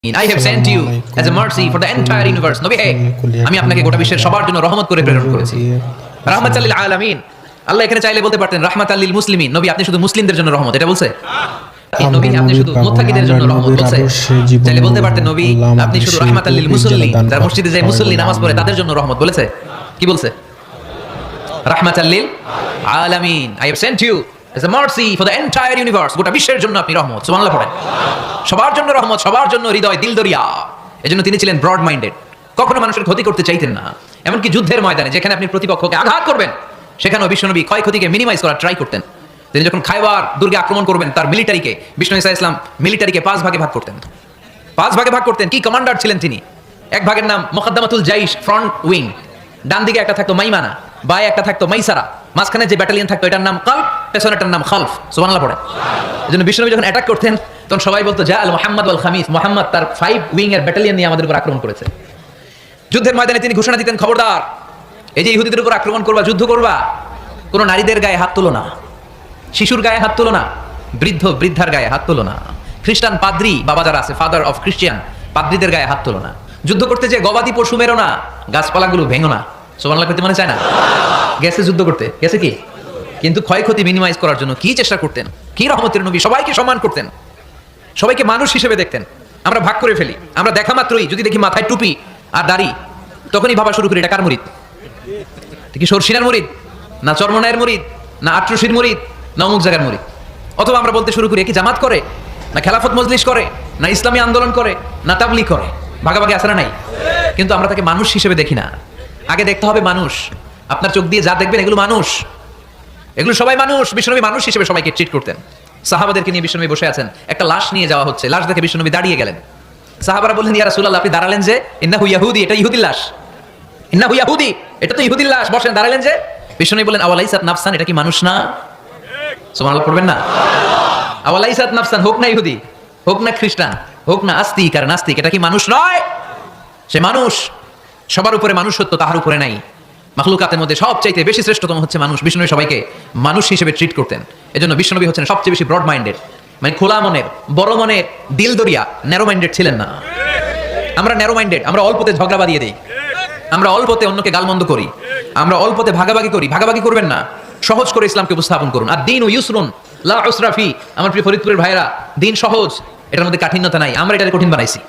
I have sent you as a mercy for the entire universe. নবী হে, আমি আপনাকে গোটা বিশ্বের সবার জন্য রহমত করে প্রেরণ করেছি। রাহমাতাল লিল আলামিন। আল্লাহ এখানে চাইলে বলতে পারতেন রাহমাতাল লিল মুসলিমিন। নবী আপনি শুধু মুসলিমদের জন্য রহমত, এটা বলছে? নবী আপনি শুধু মুত্তাকিদের জন্য রহমত বলছে? চাইলে বলতে পারতেন নবী আপনি শুধু রাহমাতাল লিল মুসাল্লিন, যারা মসজিদে যায় মুসল্লি নামাজ পড়ে তাদের জন্য রহমত বলেছে? কি বলছে? রাহমাতাল লিল আলামিন। I have sent you as a mercy for the entire universe. গোটা বিশ্বের জন্য আপনি রহমত। সুবহানাল্লাহ পড়েন। সবার জন্য রহমত, সবার জন্য হৃদয় দিল দরিয়া। এজন্য তিনি ছিলেন ব্রড মাইন্ডেড, কখনো মানুষের ক্ষতি করতে চাইতেন না। এমনকি যুদ্ধের ময়দানে যেখানে আপনি প্রতিপক্ষকে আঘাত করবেন সেখানেও বিশ্বনবী ক্ষয়ক্ষতিকে মিনিমাইজ করার ট্রাই করতেন। তিনি যখন খায়বার দুর্গে আক্রমণ করবেন তার মিলিটারিকে, বিষ্ণু ঈসা ইসলাম মিলিটারিকে 5 ভাগে ভাগ করতেন। 5 ভাগে ভাগ করতেন। কি কমান্ডার ছিলেন তিনি? এক ভাগের নাম মুকদ্দামাতুল জাইশ, ফ্রন্ট উইং। ডান দিকে একটা থাকতো মাইমানা, বায়ে একটা থাকতো মাইসারা, মাঝখানে যে ব্যাটালিয়ন থাকতো এটার নাম কালব, পেছনেরটার নাম খালফ। সুবহানাল্লাহ পড়ে। এজন্য বিষ্ণু যখন অ্যাটাক করতেন তখন সবাই বলতো জা আল মুহাম্মদ ওয়াল খামিস, মুহাম্মদ তার 5 উইং এর ব্যাটালিয়ন নিয়ে আমাদের উপর আক্রমণ করেছে। যুদ্ধের ময়দানে তিনি ঘোষণা দিতেন, খবরদার এই যে ইহুদিদের উপর আক্রমণ করবা, যুদ্ধ করবা, কোনো নারীদের গায়ে হাত তুলো না, শিশুর গায়ে হাত তুলো না, বৃদ্ধ বৃদ্ধার গায়ে হাত তুলো না, খ্রিস্টান পাদ্রী বাবা যারা আছে, ফাদার অফ খ্রিস্টিয়ান, পাদ্রীদের গায়ে হাত তুলো না, যুদ্ধ করতে যে গবাদি পশু মেরো না, গাছপালাগুলো ভেঙো না। সুবহানাল্লাহ করতে মনে চায় না? গেছে যুদ্ধ করতে, গেছে কি? কিন্তু ক্ষয়ক্ষতি মিনিমাইজ করার জন্য কি চেষ্টা করতেন? কি রহমতের নবী, সবাইকে সম্মান করতেন, সবাইকে মানুষ হিসেবে দেখতেন। আমরা ভাগ করে ফেলি, আমরা দেখা মাত্রই যদি দেখি মাথায় টুপি আর দাড়ি তখনই ভাবা শুরু করি এটা কার মুরিদ? কি সরসিনার মুরিদ, না চরমনায়ের মুরিদ, না আটরশির মুরিদ, না অমুক জায়গার মুরিদ? অথবা আমরা বলতে শুরু করি কি জামাত করে, না খেলাফত মজলিস করে, না ইসলামী আন্দোলন করে, না তাবলীগ করে। ভাগাভাগি আছে না নাই? কিন্তু আমরা তাকে মানুষ হিসেবে দেখি না। আগে দেখতে হবে মানুষ। আপনার চোখ দিয়ে যা দেখবেন এগুলো মানুষ, এগুলো সবাই মানুষ। বিশ্বনবী মানুষ হিসেবে সবাইকে ট্রিট করতেন। সাহাবাদেরকে নিয়ে বিশ্বনবী বসে আছেন, একটা লাশ নিয়ে যাওয়া হচ্ছে, লাশ দেখে বিশ্বনবী দাঁড়িয়ে গেলেন। সাহাবারা বললেন ইয়া রাসূলুল্লাহ আপনি দাঁড়ালেন যে? ইন্নাহু ইয়াহুদি, এটা ইহুদির লাশ। ইন্নাহু ইয়াহুদি, এটা তো ইহুদির লাশ, বসেন দাঁড়ালেন যে? বিশ্বনবী বলেন আওয়ালাইসাত নাফসান, এটা কি মানুষ না? সুবহানাল্লাহ পড়বেন না? আওয়ালাইসাত নাফসান, হোক না ইহুদি, হোক না খ্রিস্টান, হোক না আস্তিক আর নাস্তিক, এটা কি মানুষ নয়? সে মানুষ। সবার উপরে মানুষত্ব, তাহার উপরে নাই। মাখলুকাতের মধ্যে সবচাইতে বেশি শ্রেষ্ঠতম হচ্ছে মানুষ। বিষ্ণু সবাইকে মানুষ হিসেবে ট্রিট করতেন। এজন্য বিষ্ণুনবী হচ্ছেন সবচেয়ে বেশি ব্রড মাইন্ডেড, মানে খোলা মনের, বড় মনের, দিল দরিয়া, ন্যারো মাইন্ডেড ছিলেন না। আমরা ন্যারো মাইন্ডেড, আমরা অল্পতে ঝগড়া বাঁধিয়ে দিই, আমরা অল্পতে অন্যকে গালমন্দ করি, আমরা অল্পতে ভাগাভাগি করি। ভাগাভাগি করবেন না, সহজ করে ইসলামকে উপস্থাপন করুন। আর দিন ও ইউসরুন লা উসরা ফি। আমার প্রিয় ফরিদপুরের ভাইরা, দিন সহজ, এটার মধ্যে কাঠিন্যতা নাই। আমরা এটাকে কঠিন বানাইছি।